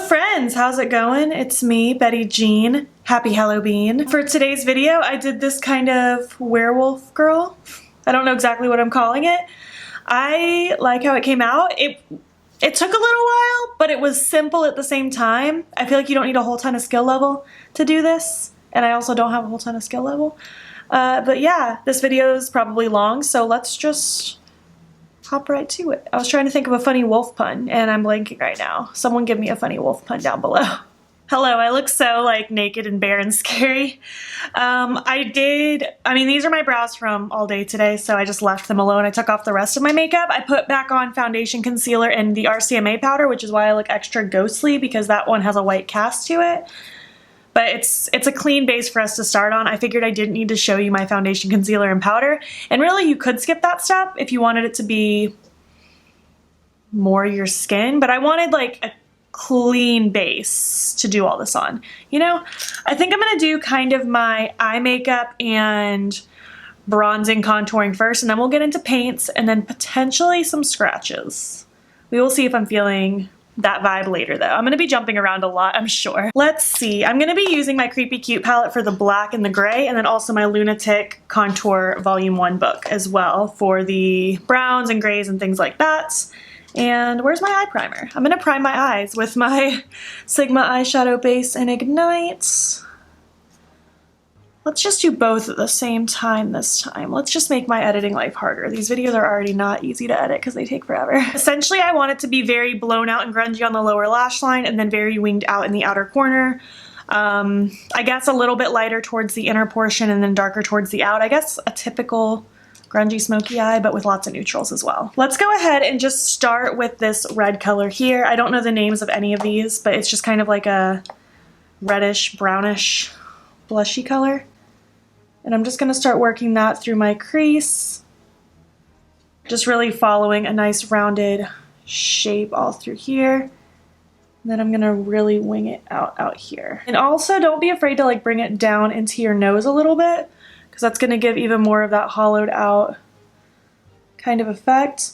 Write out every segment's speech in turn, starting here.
Friends, how's it going? It's me, Betty Jean. Happy Hallobean. For today's video, I did this kind of werewolf girl. I don't know exactly what I'm calling it. I like how it came out. It took a little while, but it was simple at the same time. I feel like you don't need a whole ton of skill level to do this, and I also don't have a whole ton of skill level. But yeah, this video is probably long, so let's just hop right to it. I was trying to think of a funny wolf pun and I'm blanking right now. Someone give me a funny wolf pun down below. Hello, I look so like naked and bare and scary. I mean, these are my brows from all day today, so I just left them alone. I took off the rest of my makeup. I put back on foundation, concealer, and the RCMA powder, which is why I look extra ghostly because that one has a white cast to it. But it's a clean base for us to start on. I figured I didn't need to show you my foundation, concealer, and powder. And really, you could skip that step if you wanted it to be more your skin. But I wanted like a clean base to do all this on. You know, I think I'm going to do kind of my eye makeup and bronzing, contouring first. And then we'll get into paints and then potentially some scratches. We will see if I'm feeling that vibe later though. I'm going to be jumping around a lot, I'm sure. Let's see. I'm going to be using my Creepy Cute palette for the black and the gray, and then also my Lunatick Contour Volume 1 book as well for the browns and grays and things like that. And where's my eye primer? I'm going to prime my eyes with my Sigma eyeshadow base and Ignite. Let's just do both at the same time this time. Let's just make my editing life harder. These videos are already not easy to edit because they take forever. Essentially, I want it to be very blown out and grungy on the lower lash line and then very winged out in the outer corner. I guess a little bit lighter towards the inner portion and then darker towards the out. I guess a typical grungy smoky eye, but with lots of neutrals as well. Let's go ahead and just start with this red color here. I don't know the names of any of these, but it's just kind of like a reddish, brownish, blushy color. And I'm just going to start working that through my crease. Just really following a nice rounded shape all through here. And then I'm going to really wing it out here. And also don't be afraid to like bring it down into your nose a little bit, because that's going to give even more of that hollowed out kind of effect.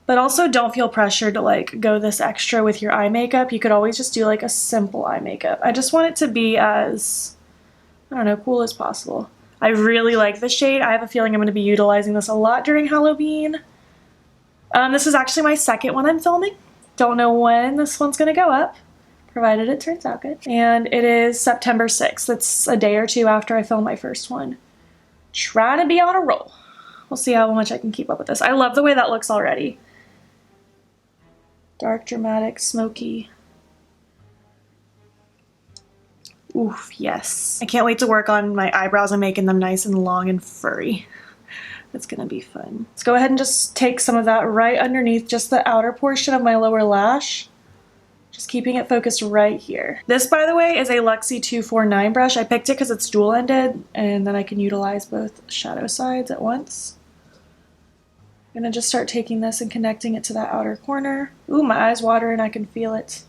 But also don't feel pressured to like go this extra with your eye makeup. You could always just do like a simple eye makeup. I just want it to be as, I don't know, cool as possible. I really like this shade. I have a feeling I'm going to be utilizing this a lot during Halloween. This is actually my second one I'm filming. Don't know when this one's going to go up, provided it turns out good. And it is September 6th. It's a day or two after I filmed my first one. Trying to be on a roll. We'll see how much I can keep up with this. I love the way that looks already. Dark, dramatic, smoky. Oof, yes. I can't wait to work on my eyebrows and making them nice and long and furry. That's gonna be fun. Let's go ahead and just take some of that right underneath just the outer portion of my lower lash. Just keeping it focused right here. This, by the way, is a Luxie 249 brush. I picked it because it's dual-ended, and then I can utilize both shadow sides at once. I'm gonna just start taking this and connecting it to that outer corner. Ooh, my eyes water and I can feel it.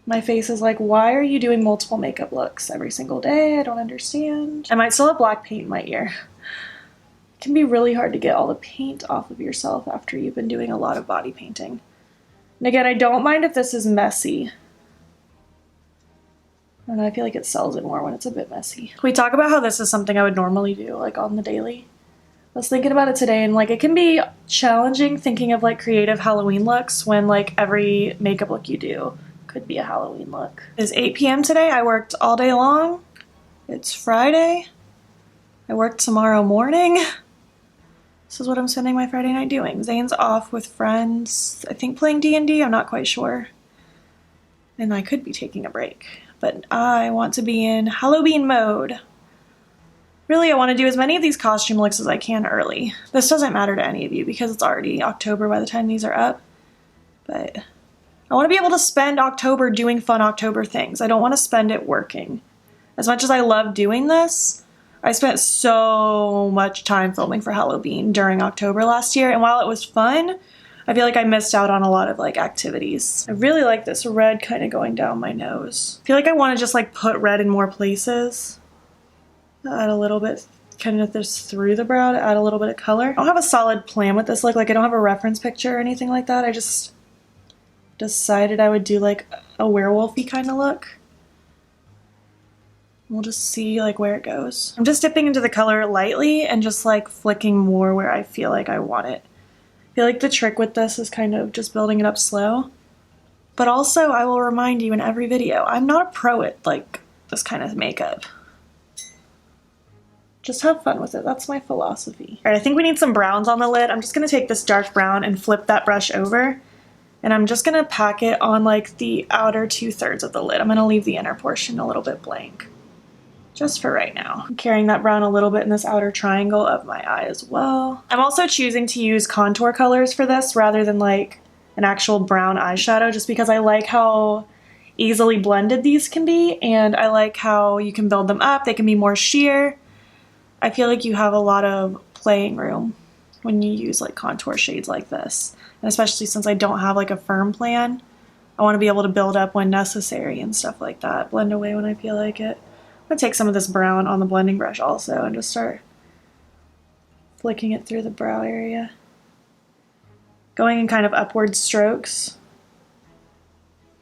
My face is like, why are you doing multiple makeup looks every single day? I don't understand. I might still have black paint in my ear. It can be really hard to get all the paint off of yourself after you've been doing a lot of body painting. And again, I don't mind if this is messy. And I feel like it sells it more when it's a bit messy. We talk about how this is something I would normally do, like on the daily. I was thinking about it today, and like it can be challenging thinking of like creative Halloween looks when like every makeup look you do could be a Halloween look. It's 8 p.m. today. I worked all day long. It's Friday. I work tomorrow morning. This is what I'm spending my Friday night doing. Zane's off with friends, I think playing D&D, I'm not quite sure. And I could be taking a break, but I want to be in Hallobean mode. Really, I want to do as many of these costume looks as I can early. This doesn't matter to any of you because it's already October by the time these are up, but I want to be able to spend October doing fun October things. I don't want to spend it working. As much as I love doing this, I spent so much time filming for Hallobean during October last year, and while it was fun, I feel like I missed out on a lot of like activities. I really like this red kind of going down my nose. I feel like I want to just like put red in more places. Add a little bit kind of this through the brow to add a little bit of color. I don't have a solid plan with this look. Like I don't have a reference picture or anything like that. I just decided I would do like a werewolfy kind of look. We'll just see like where it goes. I'm just dipping into the color lightly and just like flicking more where I feel like I want it. I feel like the trick with this is kind of just building it up slow. But also I will remind you in every video, I'm not a pro at like this kind of makeup. Just have fun with it. That's my philosophy. All right, I think we need some browns on the lid. I'm just gonna take this dark brown and flip that brush over. And I'm just gonna pack it on like the outer 2/3 of the lid. I'm gonna leave the inner portion a little bit blank. Just for right now. I'm carrying that brown a little bit in this outer triangle of my eye as well. I'm also choosing to use contour colors for this rather than like an actual brown eyeshadow, just because I like how easily blended these can be, and I like how you can build them up. They can be more sheer. I feel like you have a lot of playing room when you use like contour shades like this. And especially since I don't have like a firm plan, I want to be able to build up when necessary and stuff like that. Blend away when I feel like it. I'm gonna take some of this brown on the blending brush also and just start flicking it through the brow area. Going in kind of upward strokes,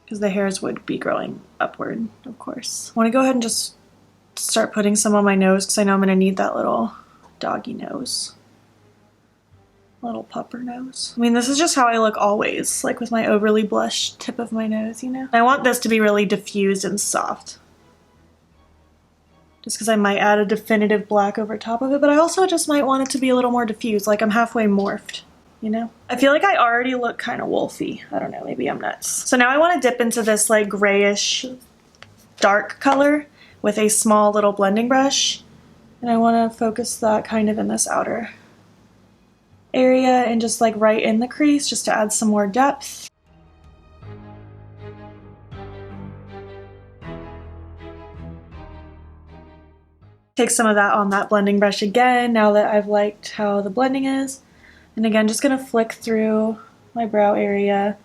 because the hairs would be growing upward, of course. I want to go ahead and just start putting some on my nose because I know I'm gonna need that little doggy nose. Little pupper nose. I mean, this is just how I look always, like with my overly blushed tip of my nose, you know? I want this to be really diffused and soft. Just because I might add a definitive black over top of it, but I also just might want it to be a little more diffused, like I'm halfway morphed, you know? I feel like I already look kind of wolfy. I don't know, maybe I'm nuts. So now I want to dip into this like grayish dark color with a small little blending brush, and I want to focus that kind of in this outer area and just like right in the crease just to add some more depth. Take some of that on that blending brush again now that I've liked how the blending is. And again, just gonna flick through my brow area.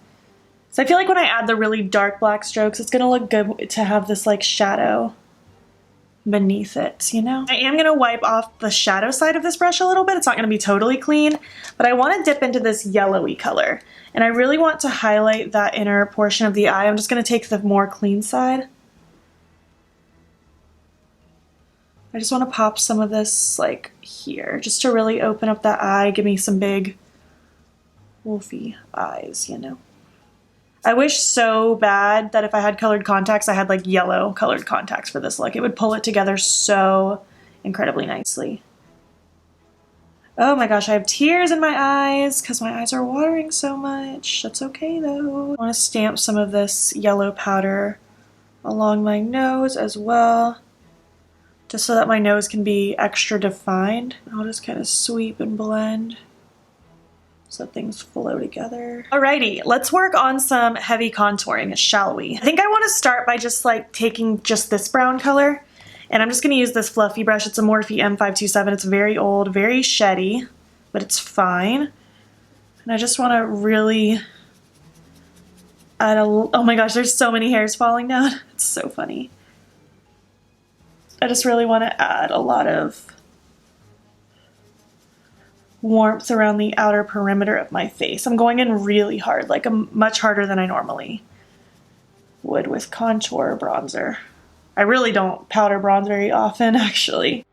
So I feel like when I add the really dark black strokes, it's gonna look good to have this like shadow beneath it, you know? I am gonna wipe off the shadow side of this brush a little bit. It's not gonna be totally clean, but I wanna dip into this yellowy color. And I really want to highlight that inner portion of the eye. I'm just gonna take the more clean side. I just want to pop some of this like here, just to really open up that eye, give me some big wolfy eyes, you know? I wish so bad that if I had colored contacts, I had like yellow colored contacts for this look. It would pull it together so incredibly nicely. Oh my gosh, I have tears in my eyes because my eyes are watering so much. That's okay though. I want to stamp some of this yellow powder along my nose as well, just so that my nose can be extra defined. I'll just kind of sweep and blend so things flow together. Alrighty, let's work on some heavy contouring, shall we? I think I want to start by just like taking just this brown color, and I'm just gonna use this fluffy brush. It's a Morphe M527. It's very old, very sheddy, but it's fine. And I just want to really add a, oh my gosh, there's so many hairs falling down. It's so funny. I just really want to add a lot of warmth around the outer perimeter of my face. I'm going in really hard, like much harder than I normally would with contour bronzer. I really don't powder bronze very often, actually.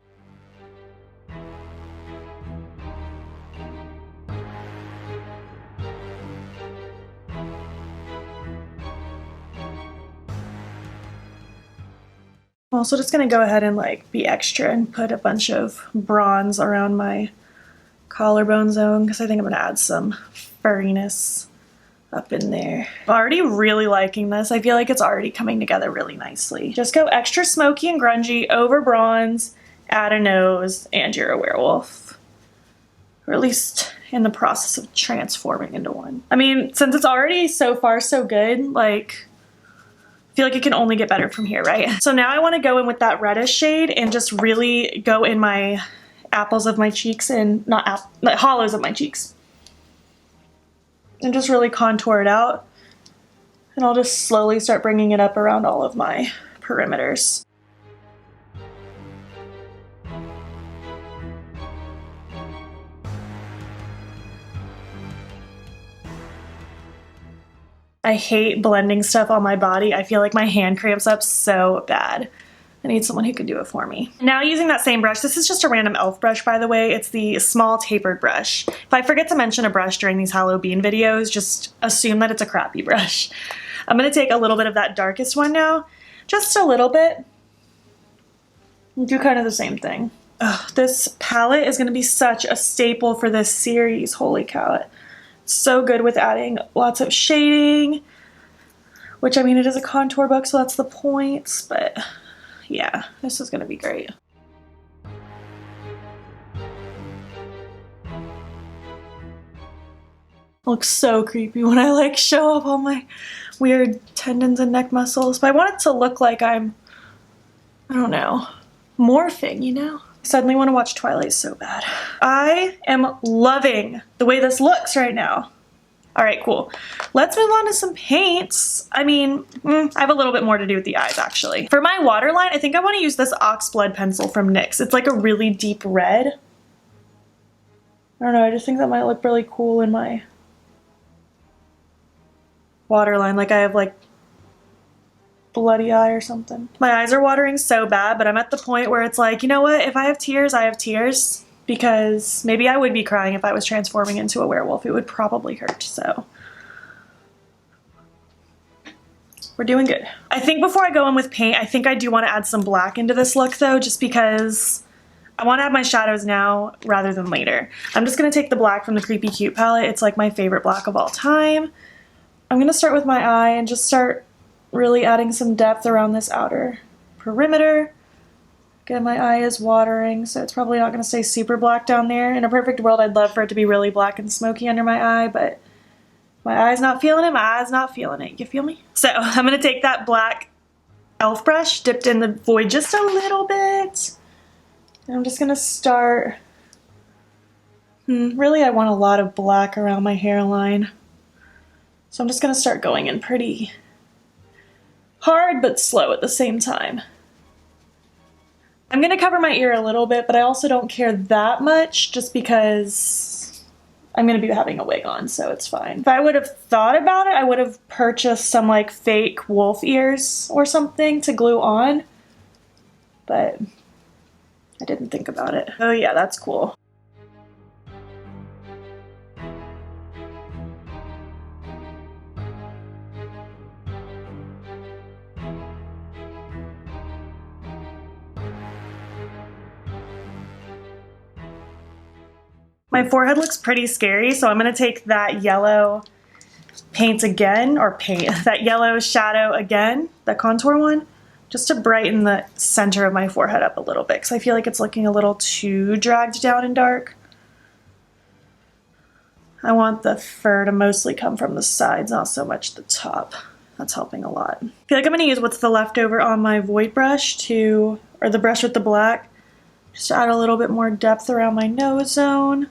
I'm also just gonna go ahead and like be extra and put a bunch of bronze around my collarbone zone because I think I'm gonna add some furriness up in there. I'm already really liking this. I feel like it's already coming together really nicely. Just go extra smoky and grungy over bronze, add a nose, and you're a werewolf. Or at least in the process of transforming into one. I mean, since it's already so far so good, like, I feel like it can only get better from here, right? So now I want to go in with that reddish shade and just really go in my apples of my cheeks and like hollows of my cheeks. And just really contour it out. And I'll just slowly start bringing it up around all of my perimeters. I hate blending stuff on my body. I feel like my hand cramps up so bad. I need someone who can do it for me. Now using that same brush, this is just a random e.l.f. brush, by the way. It's the small tapered brush. If I forget to mention a brush during these Hallobean videos, just assume that it's a crappy brush. I'm gonna take a little bit of that darkest one now, just a little bit, and do kind of the same thing. Ugh, this palette is gonna be such a staple for this series, holy cow. So good with adding lots of shading, which I mean it is a contour book, so that's the point, but yeah, this is gonna be great. Looks so creepy when I like show up all my weird tendons and neck muscles, but I want it to look like I'm, I don't know, morphing, you know? I suddenly want to watch Twilight so bad. I am loving the way this looks right now. All right, cool. Let's move on to some paints. I mean, I have a little bit more to do with the eyes, actually. For my waterline, I think I want to use this Oxblood pencil from NYX. It's like a really deep red. I don't know, I just think that might look really cool in my waterline. Like I have like bloody eye or something. My eyes are watering so bad, but I'm at the point where it's like, you know what? If I have tears, I have tears. Because maybe I would be crying if I was transforming into a werewolf. It would probably hurt, so. We're doing good. I think before I go in with paint, I think I do want to add some black into this look though, just because I want to add my shadows now rather than later. I'm just going to take the black from the Creepy Cute palette. It's like my favorite black of all time. I'm going to start with my eye and just start really adding some depth around this outer perimeter. Again, my eye is watering, so it's probably not going to stay super black down there. In a perfect world, I'd love for it to be really black and smoky under my eye, but my eye's not feeling it, my eye's not feeling it. You feel me? So I'm going to take that black e.l.f. brush, dipped in the void just a little bit. And I'm just going to start... really, I want a lot of black around my hairline. So I'm just going to start going in pretty hard but slow at the same time. I'm going to cover my ear a little bit, but I also don't care that much just because I'm going to be having a wig on, so it's fine. If I would have thought about it, I would have purchased some like fake wolf ears or something to glue on, but I didn't think about it. Oh yeah, that's cool. My forehead looks pretty scary, so I'm going to take that yellow paint again, or that yellow shadow again, the contour one, just to brighten the center of my forehead up a little bit, because I feel like it's looking a little too dragged down and dark. I want the fur to mostly come from the sides, not so much the top. That's helping a lot. I feel like I'm going to use what's left over on my void brush or the brush with the black, just to add a little bit more depth around my nose zone.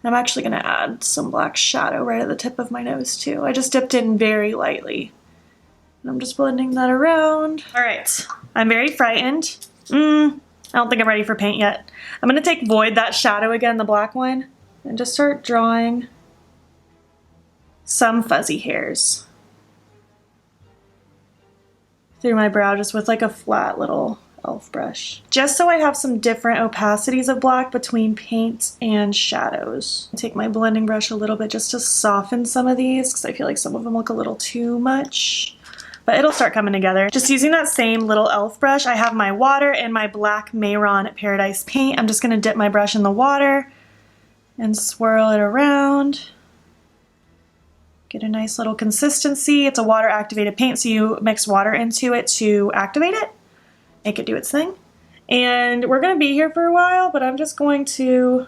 I'm actually going to add some black shadow right at the tip of my nose too. I just dipped in very lightly. And I'm just blending that around. All right, I'm very frightened. I don't think I'm ready for paint yet. I'm going to take Void, that shadow again, the black one, and just start drawing some fuzzy hairs through my brow, just with like a flat little e.l.f. brush. Just so I have some different opacities of black between paint and shadows. I'll take my blending brush a little bit just to soften some of these, because I feel like some of them look a little too much. But it'll start coming together. Just using that same little e.l.f. brush, I have my water and my black Mayron Paradise paint. I'm just going to dip my brush in the water and swirl it around. Get a nice little consistency. It's a water activated paint, so you mix water into it to activate it, make it do its thing. And we're going to be here for a while, but I'm just going to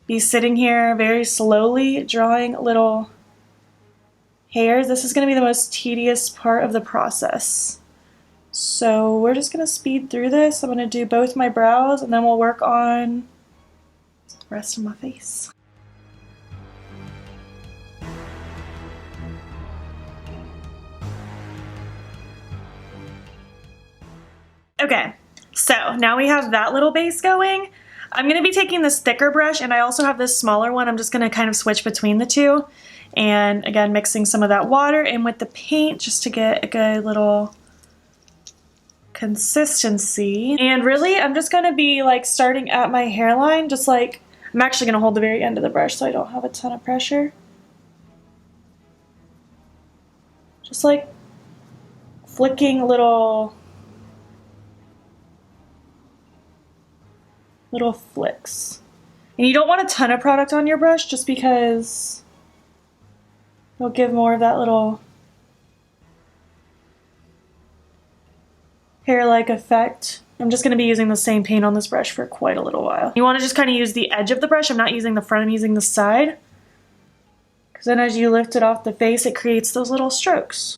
be sitting here very slowly drawing little hairs. This is going to be the most tedious part of the process. So we're just going to speed through this. I'm going to do both my brows and then we'll work on the rest of my face. Okay, so now we have that little base going. I'm going to be taking this thicker brush and I also have this smaller one. I'm just going to kind of switch between the two. And again, mixing some of that water in with the paint just to get a good little consistency. And really, I'm just going to be like starting at my hairline, just like, I'm actually going to hold the very end of the brush so I don't have a ton of pressure. Just like flicking little flicks. And you don't want a ton of product on your brush just because it'll give more of that little hair-like effect. I'm just going to be using the same paint on this brush for quite a little while. You want to just kind of use the edge of the brush. I'm not using the front, I'm using the side. Because then as you lift it off the face, it creates those little strokes.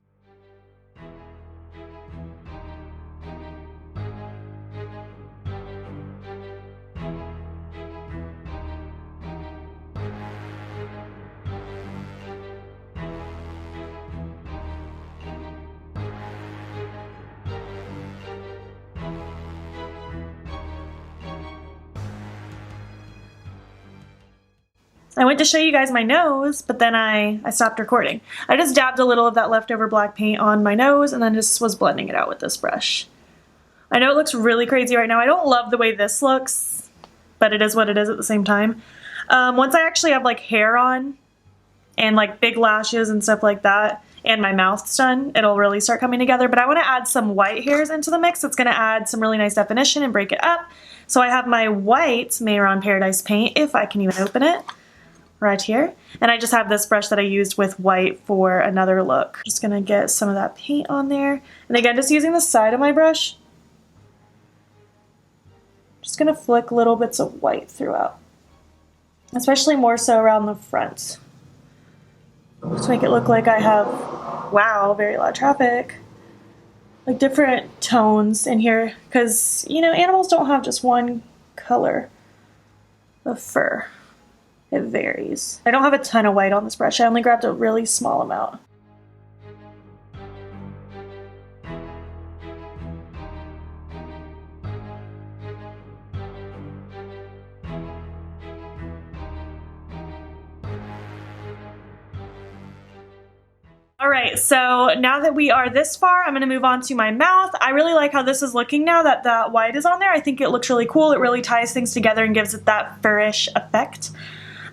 I went to show you guys my nose, but then I stopped recording. I just dabbed a little of that leftover black paint on my nose and then just was blending it out with this brush. I know it looks really crazy right now. I don't love the way this looks, but it is what it is at the same time. Once I actually have like hair on and like big lashes and stuff like that, and my mouth's done, it'll really start coming together. But I want to add some white hairs into the mix. It's going to add some really nice definition and break it up. So I have my white Mayor on Paradise paint, if I can even open it, right here. And I just have this brush that I used with white for another look. Just gonna get some of that paint on there. And again, just using the side of my brush. Just gonna flick little bits of white throughout. Especially more so around the front. To make it look like I have, wow, very loud traffic. Like different tones in here. Because, you know, animals don't have just one color of fur. It varies. I don't have a ton of white on this brush. I only grabbed a really small amount. Alright, so now that we are this far, I'm going to move on to my mouth. I really like how this is looking now that that white is on there. I think it looks really cool. It really ties things together and gives it that furish effect.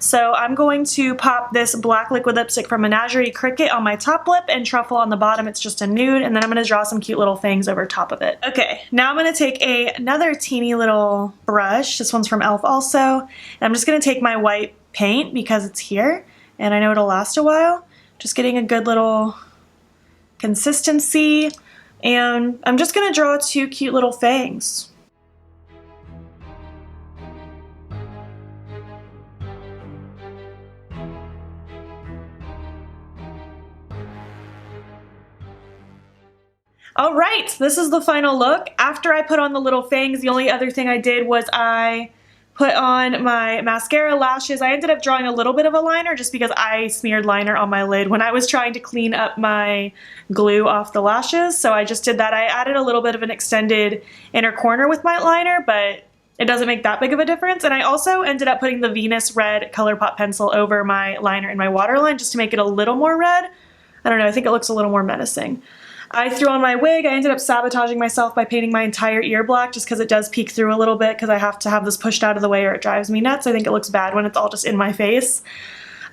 So I'm going to pop this black liquid lipstick from Menagerie Cricket on my top lip and Truffle on the bottom. It's just a nude, and then I'm going to draw some cute little fangs over top of it. Okay, now I'm going to take another teeny little brush. This one's from e.l.f. also. And I'm just going to take my white paint because it's here, and I know it'll last a while. Just getting a good little consistency, and I'm just going to draw two cute little fangs. Alright, this is the final look. After I put on the little fangs, the only other thing I did was I put on my mascara, lashes. I ended up drawing a little bit of a liner just because I smeared liner on my lid when I was trying to clean up my glue off the lashes. So I just did that. I added a little bit of an extended inner corner with my liner, but it doesn't make that big of a difference. And I also ended up putting the Venus Red ColourPop pencil over my liner in my waterline just to make it a little more red. I don't know, I think it looks a little more menacing. I threw on my wig. I ended up sabotaging myself by painting my entire ear black just because it does peek through a little bit because I have to have this pushed out of the way or it drives me nuts. I think it looks bad when it's all just in my face.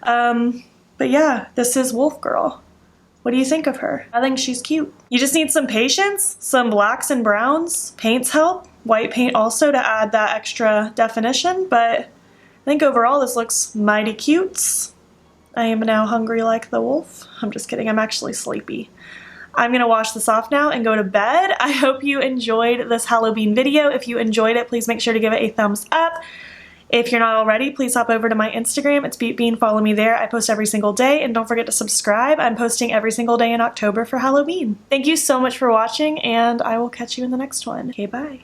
But yeah, this is Wolf Girl. What do you think of her? I think she's cute. You just need some patience, some blacks and browns. Paints help. White paint also to add that extra definition, but I think overall this looks mighty cute. I am now hungry like the wolf. I'm just kidding, I'm actually sleepy. I'm going to wash this off now and go to bed. I hope you enjoyed this Hallobean video. If you enjoyed it, please make sure to give it a thumbs up. If you're not already, please hop over to my Instagram. It's beautbean. Follow me there. I post every single day, and don't forget to subscribe. I'm posting every single day in October for Halloween. Thank you so much for watching, and I will catch you in the next one. Okay, bye.